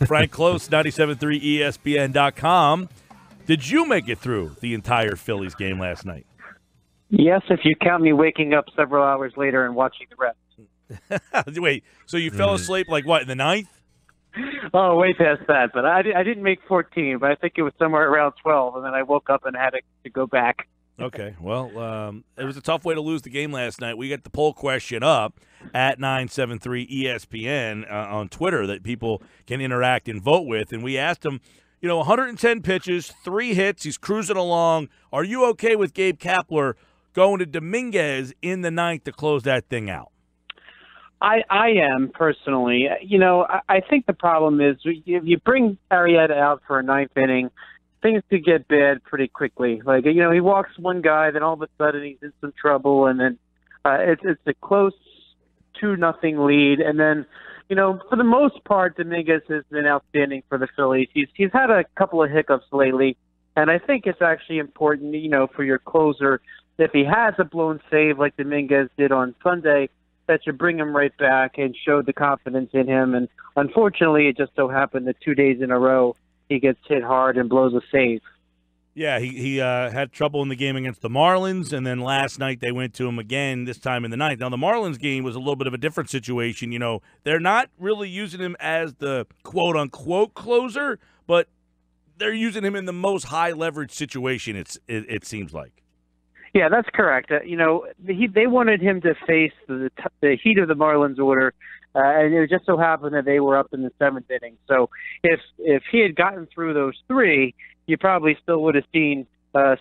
Frank Klose, 97.3 ESPN.com. Did you make it through the entire Phillies game last night? Yes, if you count me waking up several hours later and watching the rest. Wait, so you fell asleep like what, in the ninth? Oh, way past that. But I didn't make 14, but I think it was somewhere around 12, and then I woke up and had to go back. Okay, well, it was a tough way to lose the game last night. We got the poll question up at 973 ESPN on Twitter that people can interact and vote with, and we asked them, 110 pitches, 3 hits, he's cruising along. Are you okay with Gabe Kapler going to Dominguez in the ninth to close that thing out? I am, personally. I think the problem is if you bring Arrieta out for a ninth inning, things could get bad pretty quickly. Like, he walks one guy, then all of a sudden he's in some trouble, and then it's a close 2-0 lead. And then, for the most part, Dominguez has been outstanding for the Phillies. He's had a couple of hiccups lately, and I think it's actually important, for your closer, if he has a blown save like Dominguez did on Sunday, that you bring him right back and show the confidence in him. And unfortunately, it just so happened that 2 days in a row, he gets hit hard and blows a save. Yeah, he had trouble in the game against the Marlins, and then last night they went to him again, this time in the ninth. Now, the Marlins game was a little bit of a different situation. They're not really using him as the quote-unquote closer, but they're using him in the most high-leverage situation, it seems like. Yeah, that's correct. They wanted him to face the heat of the Marlins order, and it just so happened that they were up in the 7th inning. So if he had gotten through those 3, you probably still would have seen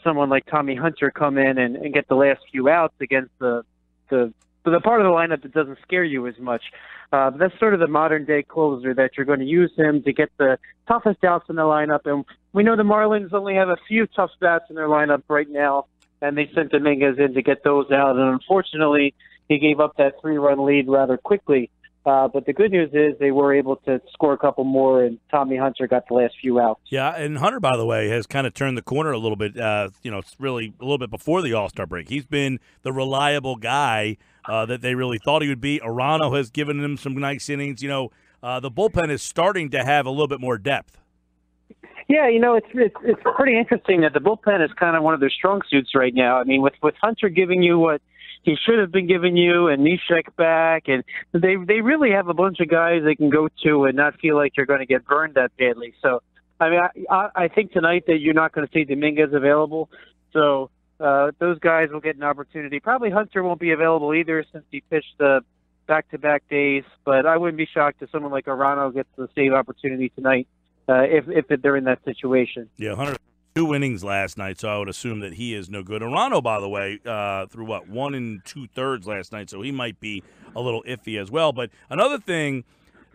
someone like Tommy Hunter come in and get the last few outs against the part of the lineup that doesn't scare you as much. But that's sort of the modern-day closer that you're going to use him to get the toughest outs in the lineup. And we know the Marlins only have a few tough bats in their lineup right now, and they sent Dominguez in to get those out. And unfortunately, he gave up that 3-run lead rather quickly. But the good news is they were able to score a couple more, and Tommy Hunter got the last few outs. Yeah, and Hunter, by the way, has kind of turned the corner a little bit. It's really a little bit before the All-Star break. He's been the reliable guy that they really thought he would be. Arano has given him some nice innings. The bullpen is starting to have a little bit more depth. Yeah, it's pretty interesting that the bullpen is kind of one of their strong suits right now. I mean, with Hunter giving you what he should have been giving you, and Neshek back, and they really have a bunch of guys they can go to and not feel like you're going to get burned that badly. So, I mean, I think tonight that you're not going to see Dominguez available. So those guys will get an opportunity. Probably Hunter won't be available either since he pitched the back-to-back days. But I wouldn't be shocked if someone like Arano gets the save opportunity tonight. If they're in that situation. Yeah, Hunter 2 innings last night, so I would assume that he is no good. Arano, by the way, threw 1 2/3 last night, so he might be a little iffy as well. But another thing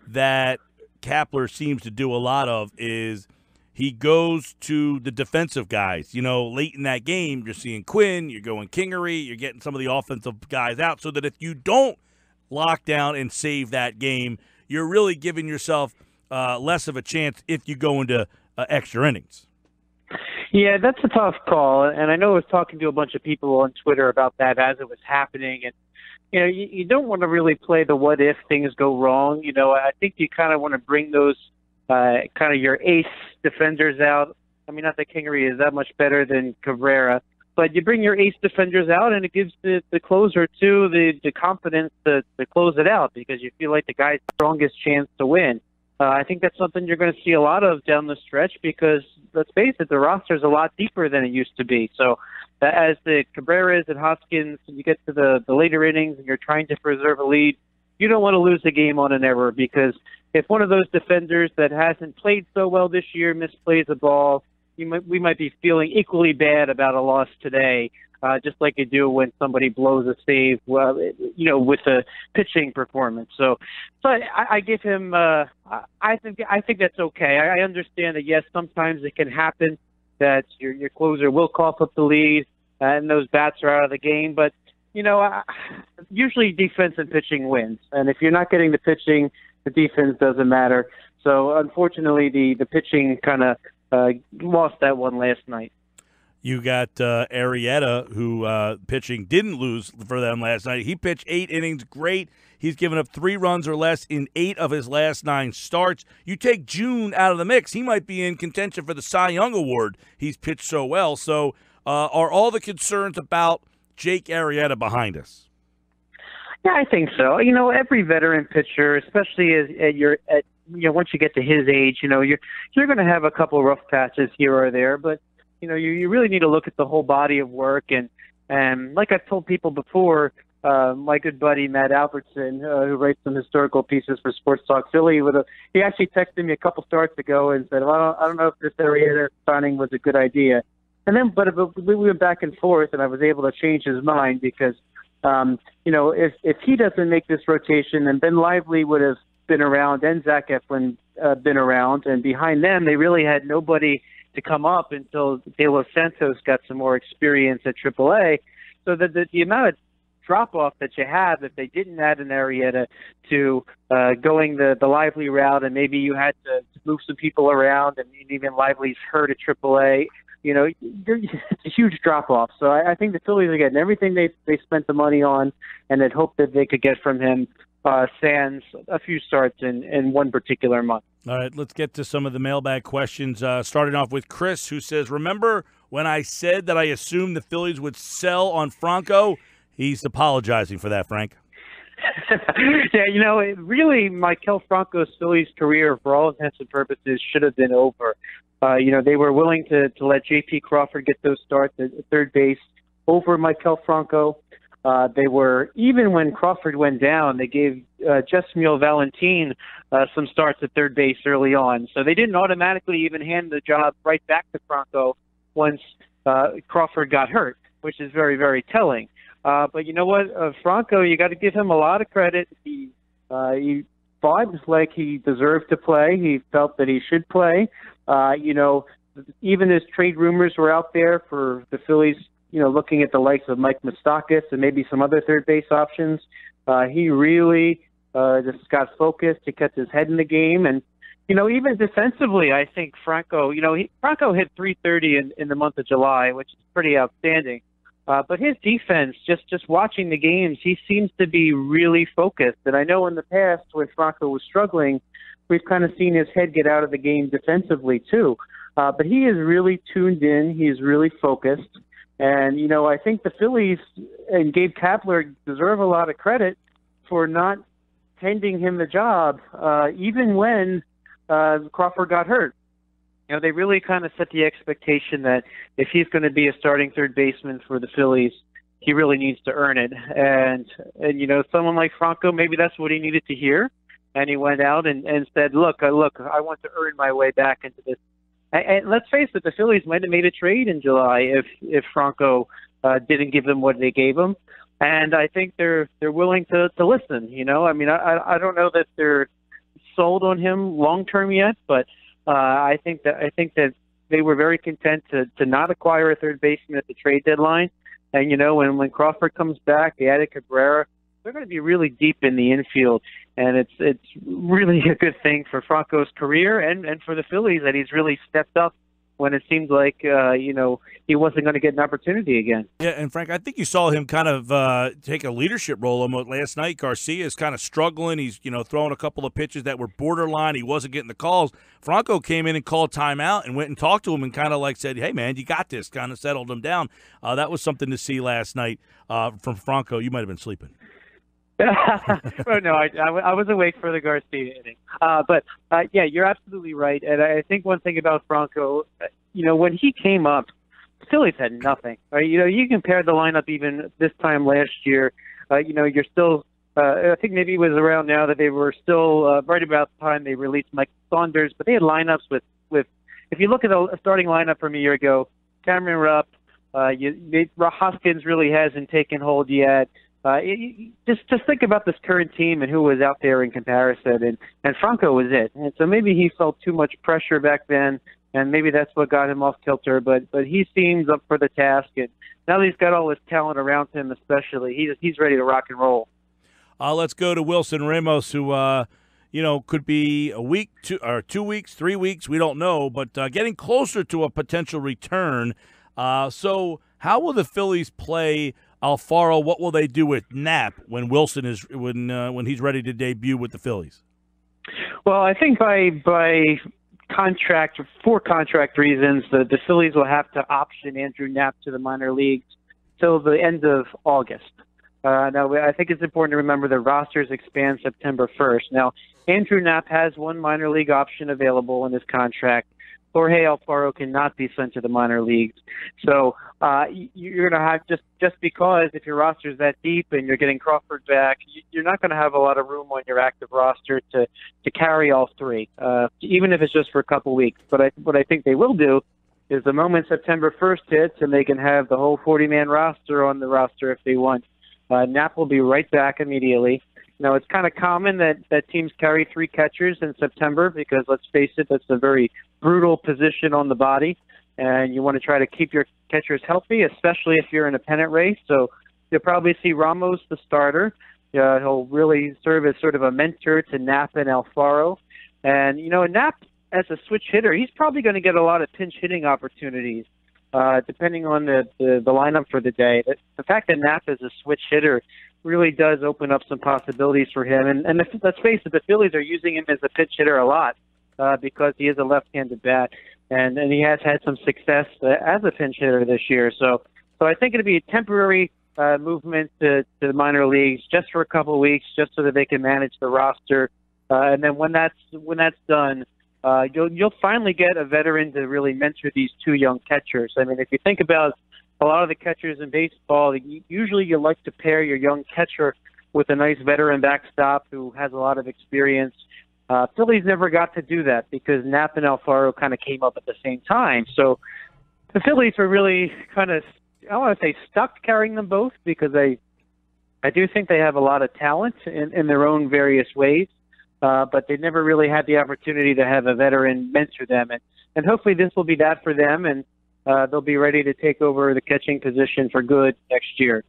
that Kapler seems to do a lot of is he goes to the defensive guys. Late in that game, you're seeing Quinn, you're going Kingery, you're getting some of the offensive guys out, so that if you don't lock down and save that game, you're really giving yourself less of a chance if you go into extra innings. Yeah, that's a tough call, and I know I was talking to a bunch of people on Twitter about that as it was happening, and you don't want to really play the what if things go wrong. I think you kind of want to bring those kind of your ace defenders out. I mean, not that Kingery is that much better than Cabrera, but you bring your ace defenders out, and it gives the closer too the confidence to close it out because you feel like the guy's strongest chance to win. I think that's something you're going to see a lot of down the stretch because, let's face it, the roster's a lot deeper than it used to be. So as the Cabreras and Hoskins, you get to the later innings and you're trying to preserve a lead, you don't want to lose the game on an error because if one of those defenders that hasn't played so well this year misplays a ball, we might be feeling equally bad about a loss today, just like you do when somebody blows a save, with a pitching performance. So I give him. I think that's okay. I understand that yes, sometimes it can happen that your closer will cough up the lead and those bats are out of the game. But usually defense and pitching wins, and if you're not getting the pitching, the defense doesn't matter. So unfortunately, the pitching kind of lost that one last night. You got Arrieta, who pitching didn't lose for them last night. He pitched 8 innings, great. He's given up 3 runs or less in 8 of his last 9 starts. You take June out of the mix, he might be in contention for the Cy Young Award. He's pitched so well. So are all the concerns about Jake Arrieta behind us? Yeah, I think so. Every veteran pitcher, especially once you get to his age, you're going to have a couple of rough patches here or there, but you really need to look at the whole body of work. And like I've told people before, my good buddy Matt Albertson, who writes some historical pieces for Sports Talk Philly, he actually texted me a couple starts ago and said, well, I don't know if this Arrieta signing was a good idea. And then, but we went back and forth, and I was able to change his mind because, if he doesn't make this rotation, then Ben Lively would have been around and Zach Eflin been around, and behind them they really had nobody to come up until De Los Santos got some more experience at AAA. So the amount of drop-off that you have if they didn't add an Arrieta to going the Lively route, and maybe you had to move some people around, and even Lively's hurt at AAA, it's a huge drop-off. So I think the Phillies are getting everything they spent the money on, and they'd hope that they could get from him sans a few starts in one particular month. All right, let's get to some of the mailbag questions, starting off with Chris, who says, remember when I said that I assumed the Phillies would sell on Franco? He's apologizing for that, Frank. Yeah, really, Maikel Franco's Phillies career, for all intents and purposes, should have been over. They were willing to let J.P. Crawford get those starts at third base over Maikel Franco. They were, even when Crawford went down, they gave Jesmiel Valentin some starts at third base early on. So they didn't automatically even hand the job right back to Franco once Crawford got hurt, which is very, very telling. But you know what, Franco, you got to give him a lot of credit. He fought like he deserved to play. He felt that he should play. Even as trade rumors were out there for the Phillies, looking at the likes of Mike Moustakas and maybe some other third base options, he really just got focused. He kept his head in the game. And, even defensively, I think Franco, Franco hit .330 in the month of July, which is pretty outstanding. But his defense, just watching the games, he seems to be really focused. And I know in the past when Franco was struggling, we've kind of seen his head get out of the game defensively too. But he is really tuned in. He's really focused. And, I think the Phillies and Gabe Kapler deserve a lot of credit for not handing him the job, even when Crawford got hurt. They really kind of set the expectation that if he's going to be a starting third baseman for the Phillies, he really needs to earn it. And someone like Franco, maybe that's what he needed to hear. And he went out and said, look, I want to earn my way back into this. And let's face it, the Phillies might have made a trade in July if Franco didn't give them what they gave him. And I think they're willing to listen. I don't know that they're sold on him long term yet, but I think that they were very content to not acquire a third baseman at the trade deadline. And when Crawford comes back, they added Cabrera. They're going to be really deep in the infield, and it's really a good thing for Franco's career and for the Phillies that he's really stepped up when it seemed like he wasn't going to get an opportunity again. Yeah, and Frank, I think you saw him kind of take a leadership role almost last night. Garcia is kind of struggling. He's throwing a couple of pitches that were borderline. He wasn't getting the calls. Franco came in and called timeout and went and talked to him and kind of said, "Hey man, you got this." Kind of settled him down. That was something to see last night from Franco. You might have been sleeping. Oh, no, I was awake for the Garcia inning. But yeah, you're absolutely right. And I think one thing about Franco, when he came up, the Phillies had nothing. Right? You compare the lineup even this time last year. You're still. I think maybe it was around now that they were still right about the time they released Mike Saunders, but they had lineups with. If you look at a starting lineup from a year ago, Cameron Rupp, Hoskins really hasn't taken hold yet. Just think about this current team and who was out there in comparison, and Franco was it. And so maybe he felt too much pressure back then, and maybe that's what got him off kilter. But he seems up for the task, and now that he's got all this talent around him, especially, he's ready to rock and roll. Let's go to Wilson Ramos, who could be a week, 2 weeks, 3 weeks, we don't know, but getting closer to a potential return. So how will the Phillies play Alfaro? What will they do with Knapp when Wilson is when he's ready to debut with the Phillies? Well, I think by contract, for contract reasons, the Phillies will have to option Andrew Knapp to the minor leagues till the end of August. Now, I think it's important to remember the rosters expand September 1st. Now, Andrew Knapp has one minor league option available in his contract. Jorge Alfaro cannot be sent to the minor leagues. So you're going to have, just because if your roster is that deep and you're getting Crawford back, you're not going to have a lot of room on your active roster to carry all three, even if it's just for a couple weeks. But what I think they will do is the moment September 1st hits and they can have the whole 40-man roster on the roster if they want, Knapp will be right back immediately. Now, it's kind of common that teams carry three catchers in September because, let's face it, that's a very brutal position on the body, and you want to try to keep your catchers healthy, especially if you're in a pennant race. So you'll probably see Ramos, the starter. He'll really serve as sort of a mentor to Knapp and Alfaro. And, Knapp, as a switch hitter, he's probably going to get a lot of pinch hitting opportunities, depending on the lineup for the day. The fact that Knapp is a switch hitter really does open up some possibilities for him. And let's face it, the Phillies are using him as a pitch hitter a lot because he is a left-handed bat, and he has had some success as a pinch hitter this year. So I think it'll be a temporary movement to the minor leagues just for a couple of weeks, just so that they can manage the roster. And then when that's done, you'll finally get a veteran to really mentor these two young catchers. I mean, if you think about a lot of the catchers in baseball, usually you like to pair your young catcher with a nice veteran backstop who has a lot of experience. Phillies never got to do that because Knapp and Alfaro kind of came up at the same time. So the Phillies are really kind of, I don't want to say stuck carrying them both, because I do think they have a lot of talent in their own various ways. But they never really had the opportunity to have a veteran mentor them. And hopefully this will be that for them, and they'll be ready to take over the catching position for good next year.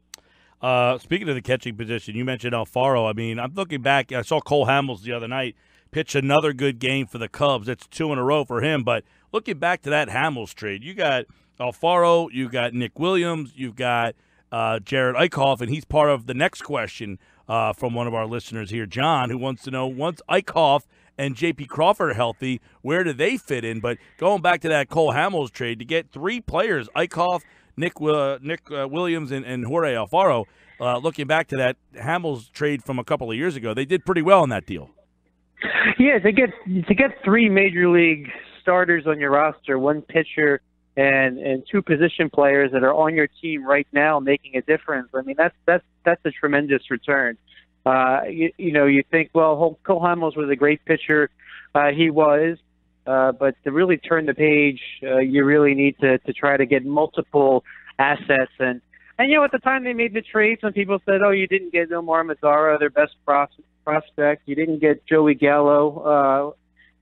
Speaking of the catching position, you mentioned Alfaro. I mean, I'm looking back. I saw Cole Hamels the other night pitch another good game for the Cubs. It's 2 in a row for him. But looking back to that Hamels trade, you got Alfaro, you got Nick Williams, you've got Jared Eichhoff, and he's part of the next question from one of our listeners here, John, who wants to know, once Eichhoff and J.P. Crawford are healthy, where do they fit in? But going back to that Cole Hamels trade, to get three players, Eichhoff, Nick Williams, and Jorge Alfaro, looking back to that Hamels trade from a couple of years ago, they did pretty well in that deal. Yeah, to get three major league starters on your roster, one pitcher and two position players that are on your team right now making a difference. I mean, that's a tremendous return. You think, well, Cole Hamels was a great pitcher. He was. But to really turn the page, you really need to try to get multiple assets. And at the time they made the trade, some people said, oh, you didn't get Omar Mazara, their best prospect. You didn't get Joey Gallo.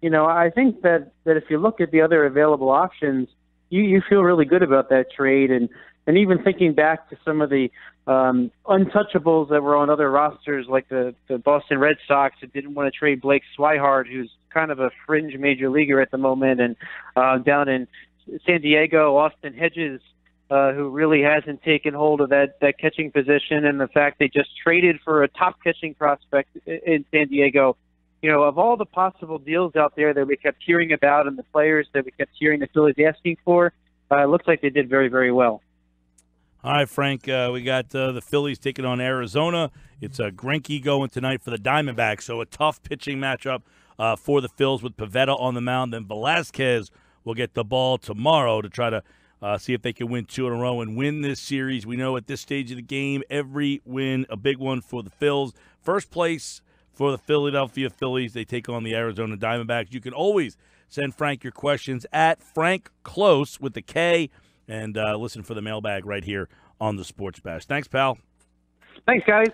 I think that if you look at the other available options, you feel really good about that trade. And even thinking back to some of the untouchables that were on other rosters, like the Boston Red Sox, that didn't want to trade Blake Swihart, who's kind of a fringe major leaguer at the moment, and down in San Diego, Austin Hedges, who really hasn't taken hold of that catching position, and the fact they just traded for a top catching prospect in San Diego. Of all the possible deals out there that we kept hearing about and the players that we kept hearing the Phillies asking for, it looks like they did very, very well. All right, Frank, we got the Phillies taking on Arizona. It's Greinke going tonight for the Diamondbacks, so a tough pitching matchup for the Phils with Pivetta on the mound. Then Velasquez will get the ball tomorrow to try to see if they can win 2 in a row and win this series. We know at this stage of the game, every win, a big one for the Phils. First place for the Philadelphia Phillies. They take on the Arizona Diamondbacks. You can always send Frank your questions at Frank Klose with the K, and listen for the mailbag right here on the Sports Bash. Thanks, pal. Thanks, guys.